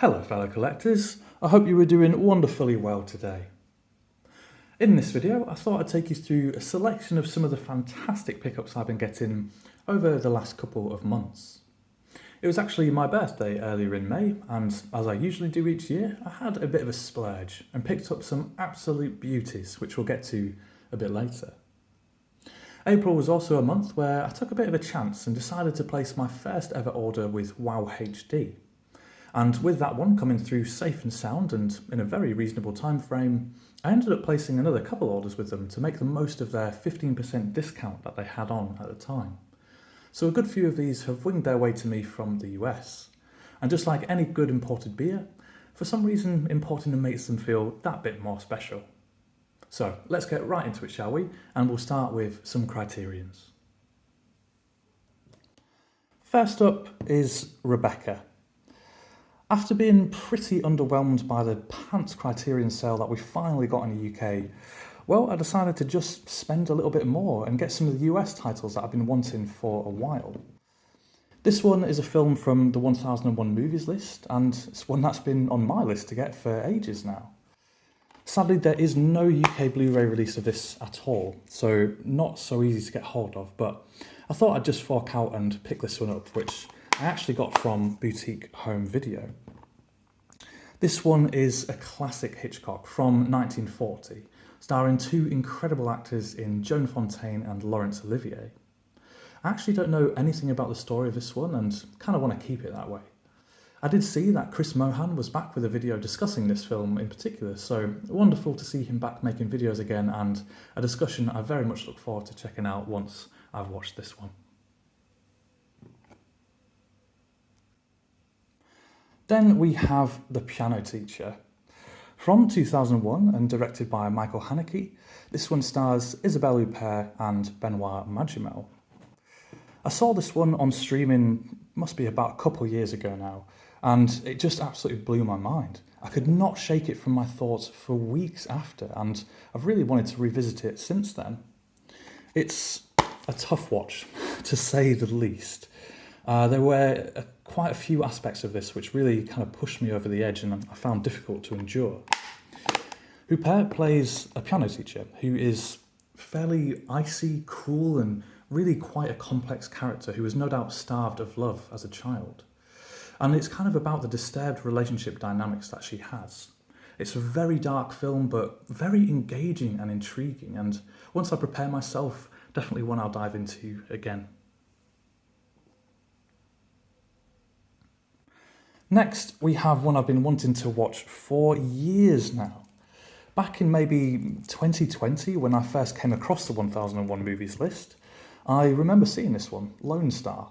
Hello fellow collectors, I hope you were doing wonderfully well today. In this video I thought I'd take you through a selection of some of the fantastic pickups I've been getting over the last couple of months. It was actually my birthday earlier in May, and as I usually do each year, I had a bit of a splurge and picked up some absolute beauties which we'll get to a bit later. April was also a month where I took a bit of a chance and decided to place my first ever order with Wow HD. And with that one coming through safe and sound and in a very reasonable time frame, I ended up placing another couple orders with them to make the most of their 15% discount that they had on at the time. So a good few of these have winged their way to me from the US. And just like any good imported beer, for some reason importing them makes them feel that bit more special. So let's get right into it, shall we? And we'll start with some Criterions. First up is Rebecca. After being pretty underwhelmed by the pants Criterion sale that we finally got in the UK, well, I decided to just spend a little bit more and get some of the US titles that I've been wanting for a while. This one is a film from the 1001 Movies list, and it's one that's been on my list to get for ages now. Sadly, there is no UK Blu-ray release of this at all, so not so easy to get hold of, but I thought I'd just fork out and pick this one up, which I actually got from Boutique Home Video. This one is a classic Hitchcock from 1940, starring two incredible actors in Joan Fontaine and Laurence Olivier. I actually don't know anything about the story of this one and kind of want to keep it that way. I did see that Chris Mohan was back with a video discussing this film in particular, so wonderful to see him back making videos again, and a discussion I very much look forward to checking out once I've watched this one. Then we have The Piano Teacher. From 2001 and directed by Michael Haneke, this one stars Isabelle Huppert and Benoit Magimel. I saw this one on streaming, must be about a couple of years ago now, and it just absolutely blew my mind. I could not shake it from my thoughts for weeks after, and I've really wanted to revisit it since then. It's a tough watch, to say the least. There were quite a few aspects of this which really kind of pushed me over the edge and I found difficult to endure. Huppert plays a piano teacher who is fairly icy, cruel, and really quite a complex character who was no doubt starved of love as a child. And it's kind of about the disturbed relationship dynamics that she has. It's a very dark film, but very engaging and intriguing, and once I prepare myself, definitely one I'll dive into again. Next, we have one I've been wanting to watch for years now. Back in maybe 2020, when I first came across the 1001 Movies list, I remember seeing this one, Lone Star,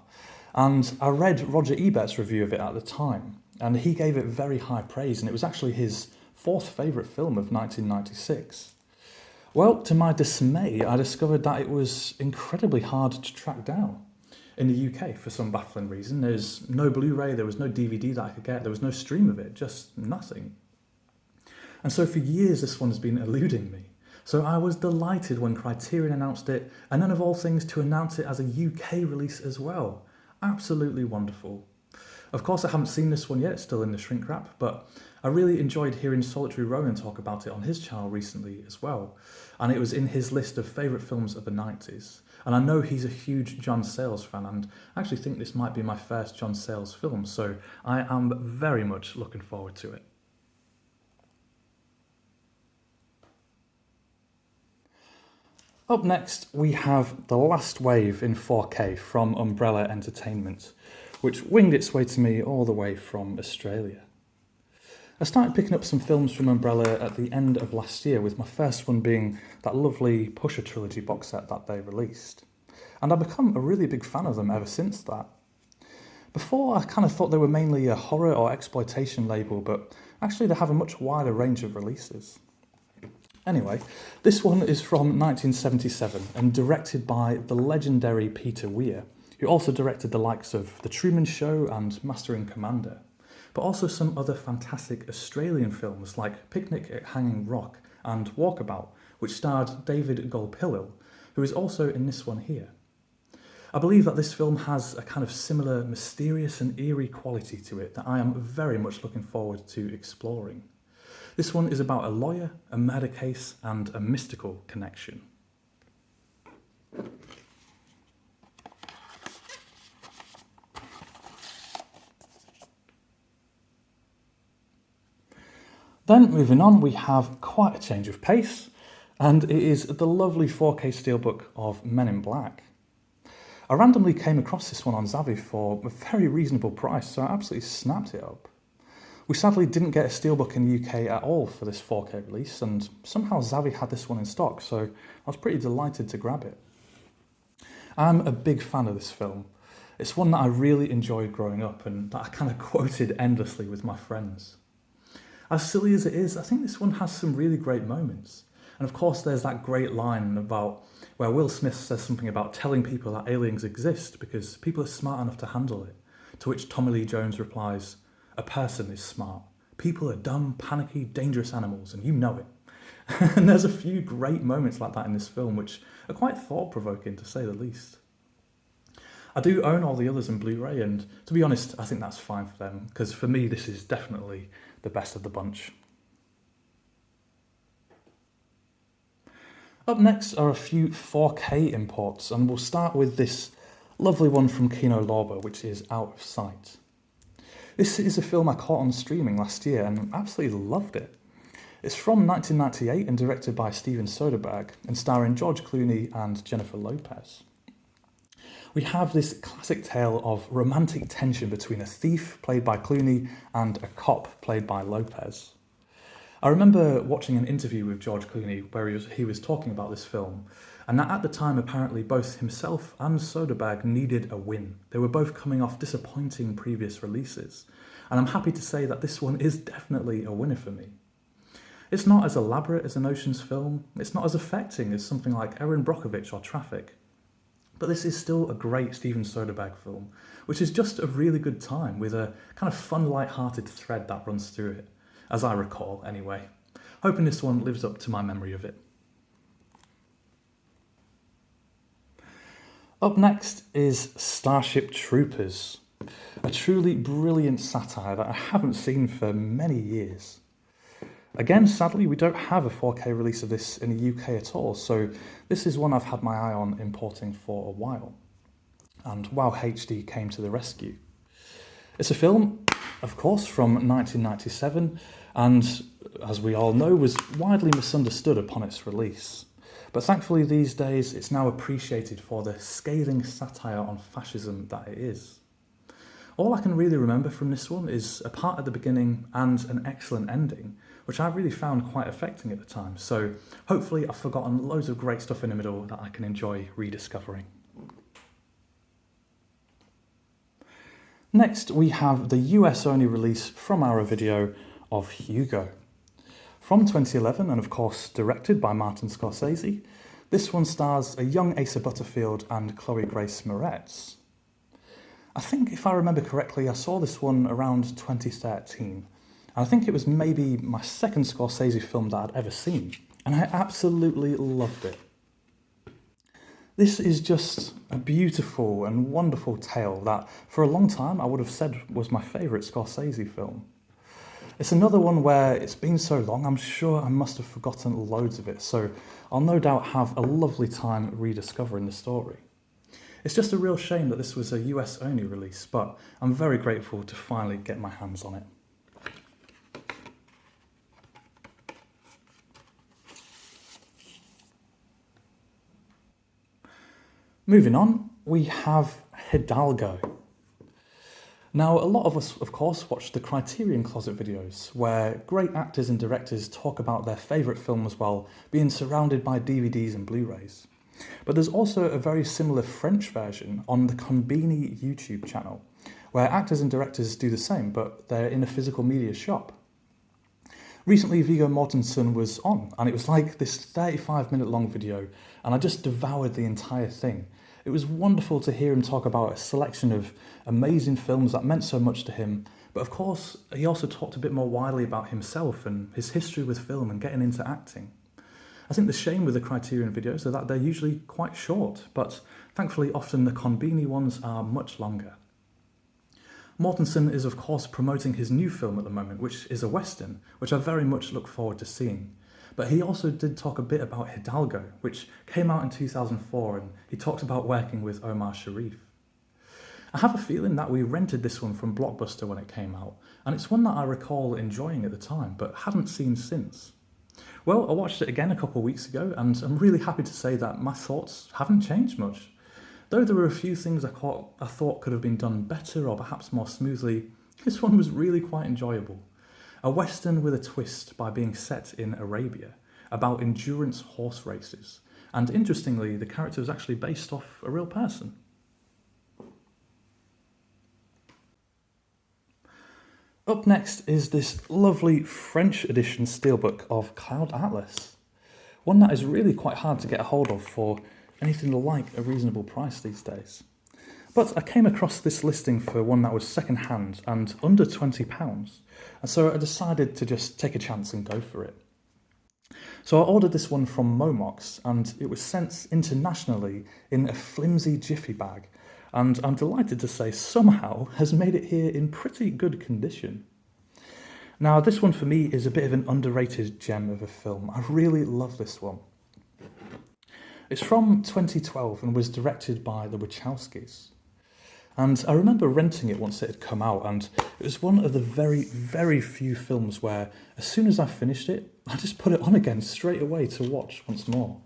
and I read Roger Ebert's review of it at the time, and he gave it very high praise, and it was actually his fourth favourite film of 1996. Well, to my dismay, I discovered that it was incredibly hard to track down. In the UK, for some baffling reason, there's no Blu-ray, there was no DVD that I could get, there was no stream of it, just nothing. And so for years this one has been eluding me. So I was delighted when Criterion announced it, and then of all things to announce it as a UK release as well. Absolutely wonderful. Of course I haven't seen this one yet, it's still in the shrink wrap, but I really enjoyed hearing Solitary Ronan talk about it on his channel recently as well. And it was in his list of favourite films of the 90s. And I know he's a huge John Sayles fan, and I actually think this might be my first John Sayles film, so I am very much looking forward to it. Up next, we have The Last Wave in 4K from Umbrella Entertainment, which winged its way to me all the way from Australia. I started picking up some films from Umbrella at the end of last year, with my first one being that lovely Pusher Trilogy box set that they released. And I've become a really big fan of them ever since that. Before, I kind of thought they were mainly a horror or exploitation label, but actually they have a much wider range of releases. Anyway, this one is from 1977 and directed by the legendary Peter Weir, who also directed the likes of The Truman Show and Master and Commander, but also some other fantastic Australian films like Picnic at Hanging Rock and Walkabout, which starred David Gulpilil, who is also in this one here. I believe that this film has a kind of similar mysterious and eerie quality to it that I am very much looking forward to exploring. This one is about a lawyer, a murder case, and a mystical connection. Then, moving on, we have quite a change of pace, and it is the lovely 4K steelbook of Men in Black. I randomly came across this one on Zavvi for a very reasonable price, so I absolutely snapped it up. We sadly didn't get a steelbook in the UK at all for this 4K release, and somehow Zavvi had this one in stock, so I was pretty delighted to grab it. I'm a big fan of this film. It's one that I really enjoyed growing up and that I kind of quoted endlessly with my friends. As silly as it is, I think this one has some really great moments. And of course there's that great line about where Will Smith says something about telling people that aliens exist because people are smart enough to handle it. To which Tommy Lee Jones replies, "A person is smart. People are dumb, panicky, dangerous animals, and you know it." And there's a few great moments like that in this film, which are quite thought-provoking, to say the least. I do own all the others in Blu-ray, and to be honest, I think that's fine for them, because for me, this is definitely the best of the bunch. Up next are a few 4K imports, and we'll start with this lovely one from Kino Lorber, which is Out of Sight. This is a film I caught on streaming last year and absolutely loved it. It's from 1998 and directed by Steven Soderbergh and starring George Clooney and Jennifer Lopez. We have this classic tale of romantic tension between a thief, played by Clooney, and a cop, played by Lopez. I remember watching an interview with George Clooney where he was talking about this film, and that at the time apparently both himself and Soderbergh needed a win. They were both coming off disappointing previous releases, and I'm happy to say that this one is definitely a winner for me. It's not as elaborate as an Ocean's film, it's not as affecting as something like Erin Brockovich or Traffic, but this is still a great Steven Soderbergh film, which is just a really good time with a kind of fun, light-hearted thread that runs through it, as I recall anyway. Hoping this one lives up to my memory of it. Up next is Starship Troopers, a truly brilliant satire that I haven't seen for many years. Again, sadly, we don't have a 4K release of this in the UK at all, so this is one I've had my eye on importing for a while. And WoW HD came to the rescue. It's a film, of course, from 1997, and as we all know, was widely misunderstood upon its release. But thankfully these days, it's now appreciated for the scathing satire on fascism that it is. All I can really remember from this one is a part at the beginning and an excellent ending, which I really found quite affecting at the time. So hopefully I've forgotten loads of great stuff in the middle that I can enjoy rediscovering. Next, we have the US only release from our video of Hugo. From 2011, and of course directed by Martin Scorsese, this one stars a young Asa Butterfield and Chloe Grace Moretz. I think, if I remember correctly, I saw this one around 2013. And I think it was maybe my second Scorsese film that I'd ever seen, and I absolutely loved it. This is just a beautiful and wonderful tale that, for a long time, I would have said was my favourite Scorsese film. It's another one where it's been so long, I'm sure I must have forgotten loads of it, so I'll no doubt have a lovely time rediscovering the story. It's just a real shame that this was a US only release, but I'm very grateful to finally get my hands on it. Moving on, we have Hidalgo. Now, a lot of us, of course, watch the Criterion Closet videos, where great actors and directors talk about their favourite films while being surrounded by DVDs and Blu-rays. But there's also a very similar French version on the Conbini YouTube channel, where actors and directors do the same, but they're in a physical media shop. Recently, Viggo Mortensen was on, and it was like this 35-minute long video, and I just devoured the entire thing. It was wonderful to hear him talk about a selection of amazing films that meant so much to him, but of course, he also talked a bit more widely about himself and his history with film and getting into acting. I think the shame with the Criterion videos are that they're usually quite short, but thankfully often the Conbini ones are much longer. Mortensen is of course promoting his new film at the moment, which is a Western, which I very much look forward to seeing. But he also did talk a bit about Hidalgo, which came out in 2004, and he talked about working with Omar Sharif. I have a feeling that we rented this one from Blockbuster when it came out, and it's one that I recall enjoying at the time, but hadn't seen since. Well, I watched it again a couple of weeks ago, and I'm really happy to say that my thoughts haven't changed much. Though there were a few things I thought could have been done better or perhaps more smoothly, this one was really quite enjoyable. A Western with a twist by being set in Arabia, about endurance horse races, and interestingly, the character was actually based off a real person. Up next is this lovely French edition steelbook of Cloud Atlas, one that is really quite hard to get a hold of for anything like a reasonable price these days. But I came across this listing for one that was second-hand and under £20, and so I decided to just take a chance and go for it. So I ordered this one from Momox, and it was sent internationally in a flimsy jiffy bag, and I'm delighted to say somehow has made it here in pretty good condition. Now, this one for me is a bit of an underrated gem of a film. I really love this one. It's from 2012 and was directed by the Wachowskis. And I remember renting it once it had come out, and it was one of the very, very few films where as soon as I finished it, I just put it on again straight away to watch once more.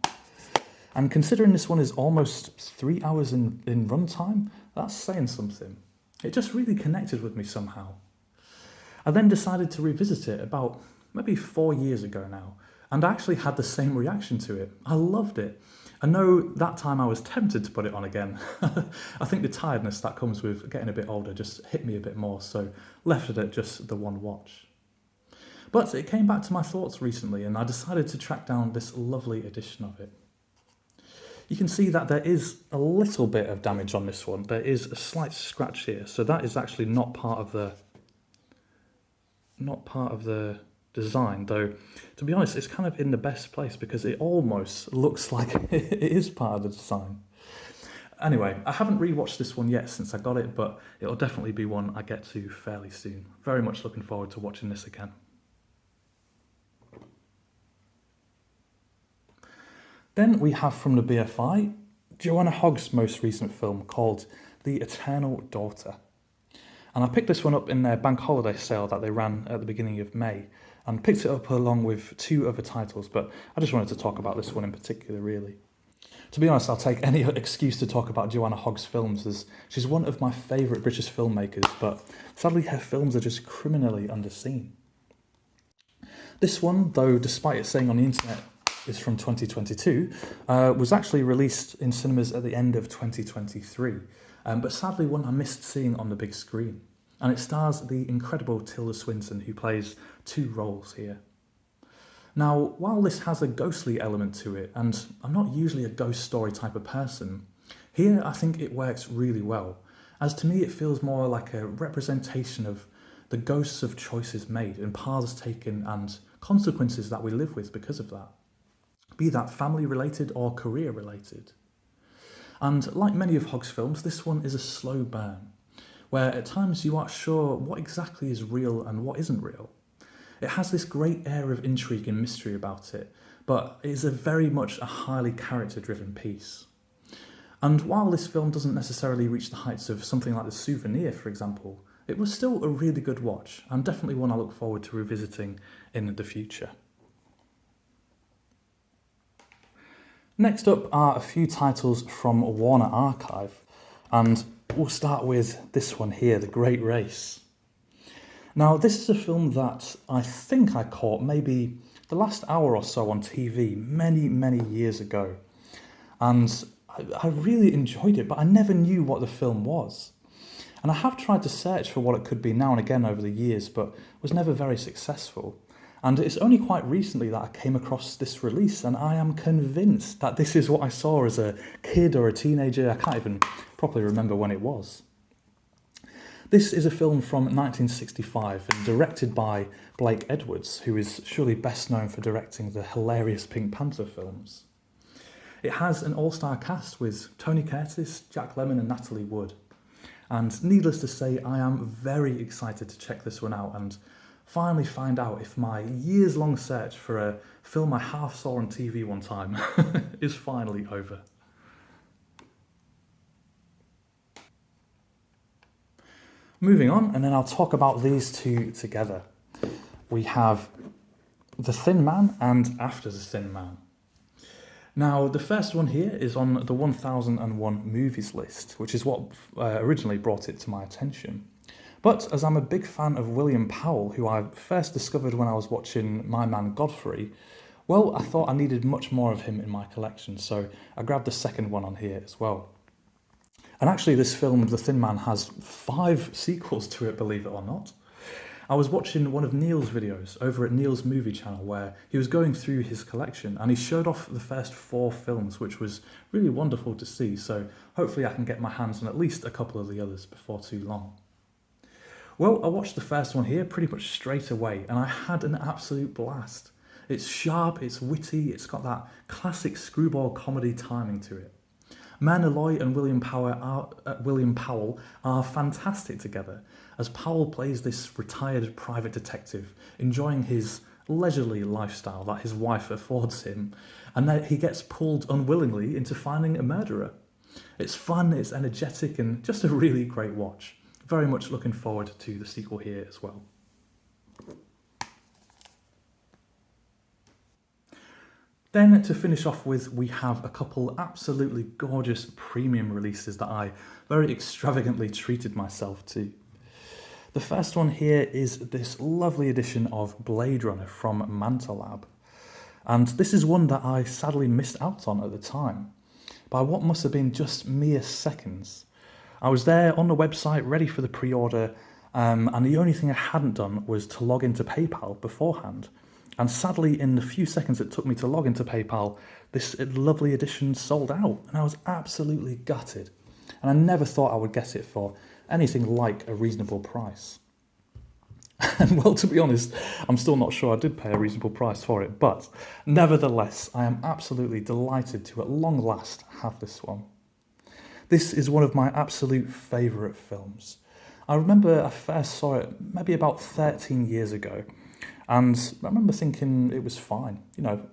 And considering this one is almost 3 hours in runtime, that's saying something. It just really connected with me somehow. I then decided to revisit it about maybe 4 years ago now, and I actually had the same reaction to it. I loved it. I know that time I was tempted to put it on again. I think the tiredness that comes with getting a bit older just hit me a bit more, so left it at just the one watch. But it came back to my thoughts recently, and I decided to track down this lovely edition of it. You can see that there is a little bit of damage on this one. There is a slight scratch here, so that is actually not part of the design, though to be honest it's kind of in the best place because it almost looks like it is part of the design. Anyway, I haven't rewatched this one yet since I got it, but it'll definitely be one I get to fairly soon. Very much looking forward to watching this again. Then we have from the BFI, Joanna Hogg's most recent film called The Eternal Daughter. And I picked this one up in their bank holiday sale that they ran at the beginning of May, and picked it up along with 2 other titles, but I just wanted to talk about this one in particular, really. To be honest, I'll take any excuse to talk about Joanna Hogg's films, as she's one of my favourite British filmmakers, but sadly her films are just criminally underseen. This one, though, despite it saying on the internet is from 2022, was actually released in cinemas at the end of 2023, but sadly one I missed seeing on the big screen. And it stars the incredible Tilda Swinton, who plays 2 roles here. Now, while this has a ghostly element to it, and I'm not usually a ghost story type of person, here I think it works really well, as to me it feels more like a representation of the ghosts of choices made and paths taken and consequences that we live with because of that, be that family related or career related. And like many of Hogg's films, this one is a slow burn, where at times you aren't sure what exactly is real and what isn't real. It has this great air of intrigue and mystery about it, but it is very much a highly character-driven piece. And while this film doesn't necessarily reach the heights of something like The Souvenir, for example, it was still a really good watch, and definitely one I look forward to revisiting in the future. Next up are a few titles from Warner Archive, and we'll start with this one here, The Great Race. Now, this is a film that I think I caught maybe the last hour or so on TV many, many years ago. And I really enjoyed it, but I never knew what the film was. And I have tried to search for what it could be now and again over the years, but was never very successful. And it's only quite recently that I came across this release, and I am convinced that this is what I saw as a kid or a teenager. I can't even properly remember when it was. This is a film from 1965 and directed by Blake Edwards, who is surely best known for directing the hilarious Pink Panther films. It has an all-star cast with Tony Curtis, Jack Lemmon and Natalie Wood. And needless to say, I am very excited to check this one out and finally find out if my years-long search for a film I half saw on TV one time is finally over. Moving on, and then I'll talk about these two together. We have The Thin Man and After the Thin Man. Now, the first one here is on the 1001 movies list, which is what originally brought it to my attention. But as I'm a big fan of William Powell, who I first discovered when I was watching My Man Godfrey, well, I thought I needed much more of him in my collection, so I grabbed the second one on here as well. And actually this film, The Thin Man, has 5 sequels to it, believe it or not. I was watching one of Neil's videos over at Neil's Movie Channel where he was going through his collection and he showed off the first 4 films, which was really wonderful to see, so hopefully I can get my hands on at least a couple of the others before too long. Well, I watched the first one here pretty much straight away and I had an absolute blast. It's sharp, it's witty, it's got that classic screwball comedy timing to it. Myrna Loy and William Powell are fantastic together, as Powell plays this retired private detective, enjoying his leisurely lifestyle that his wife affords him, and then he gets pulled unwillingly into finding a murderer. It's fun, it's energetic, and just a really great watch. Very much looking forward to the sequel here as well. Then to finish off with, we have a couple absolutely gorgeous premium releases that I very extravagantly treated myself to. The first one here is this lovely edition of Blade Runner from Mantalab. And this is one that I sadly missed out on at the time, by what must have been just mere seconds. I was there on the website ready for the pre-order, and the only thing I hadn't done was to log into PayPal beforehand. And sadly, in the few seconds it took me to log into PayPal, this lovely edition sold out, and I was absolutely gutted. And I never thought I would get it for anything like a reasonable price. And well, to be honest, I'm still not sure I did pay a reasonable price for it, but nevertheless, I am absolutely delighted to at long last have this one. This is one of my absolute favourite films. I remember I first saw it maybe about 13 years ago, and I remember thinking it was fine,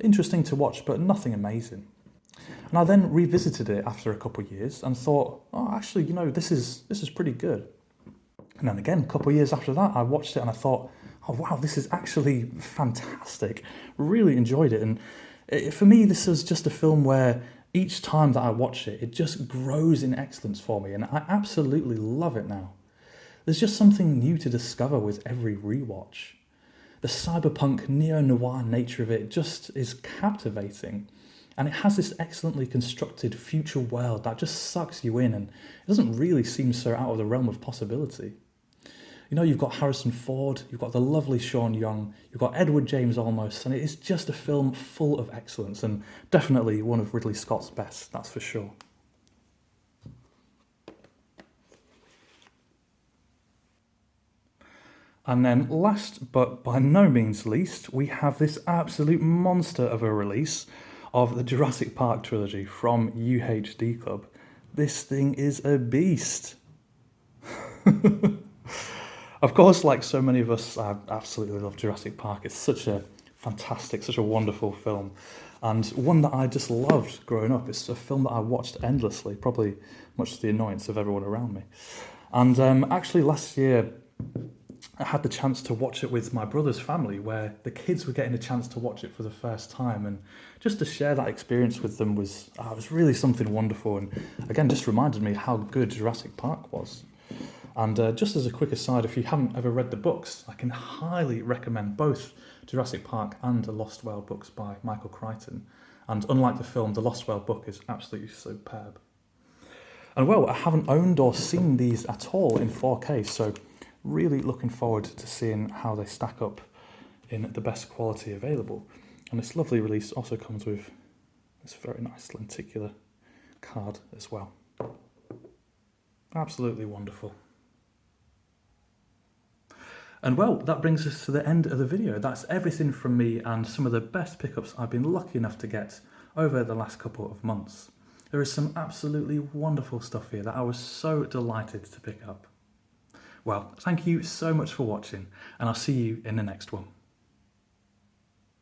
interesting to watch, but nothing amazing. And I then revisited it after a couple of years and thought, oh, actually, this is pretty good. And then again, a couple of years after that, I watched it and I thought, oh wow, this is actually fantastic. Really enjoyed it. And for me, this was just a film where each time that I watch it, it just grows in excellence for me, and I absolutely love it now. There's just something new to discover with every rewatch. The cyberpunk neo-noir nature of it just is captivating, and it has this excellently constructed future world that just sucks you in, and it doesn't really seem so out of the realm of possibility. You've got Harrison Ford, you've got the lovely Sean Young, you've got Edward James Olmos, and it is just a film full of excellence, and definitely one of Ridley Scott's best, that's for sure. And then last but by no means least, we have this absolute monster of a release of the Jurassic Park trilogy from UHD Club. This thing is a beast. Of course, like so many of us, I absolutely love Jurassic Park. It's such a fantastic, such a wonderful film, and one that I just loved growing up. It's a film that I watched endlessly, probably much to the annoyance of everyone around me. And actually last year, I had the chance to watch it with my brother's family, where the kids were getting a chance to watch it for the first time, and just to share that experience with them was really something wonderful, and again just reminded me how good Jurassic Park was. And just as a quick aside, if you haven't ever read the books, I can highly recommend both Jurassic Park and The Lost Whale books by Michael Crichton. And unlike the film, The Lost Whale book is absolutely superb. And well, I haven't owned or seen these at all in 4K, so really looking forward to seeing how they stack up in the best quality available. And this lovely release also comes with this very nice lenticular card as well. Absolutely wonderful. And well, that brings us to the end of the video. That's everything from me and some of the best pickups I've been lucky enough to get over the last couple of months. There is some absolutely wonderful stuff here that I was so delighted to pick up. Well, thank you so much for watching, and I'll see you in the next one.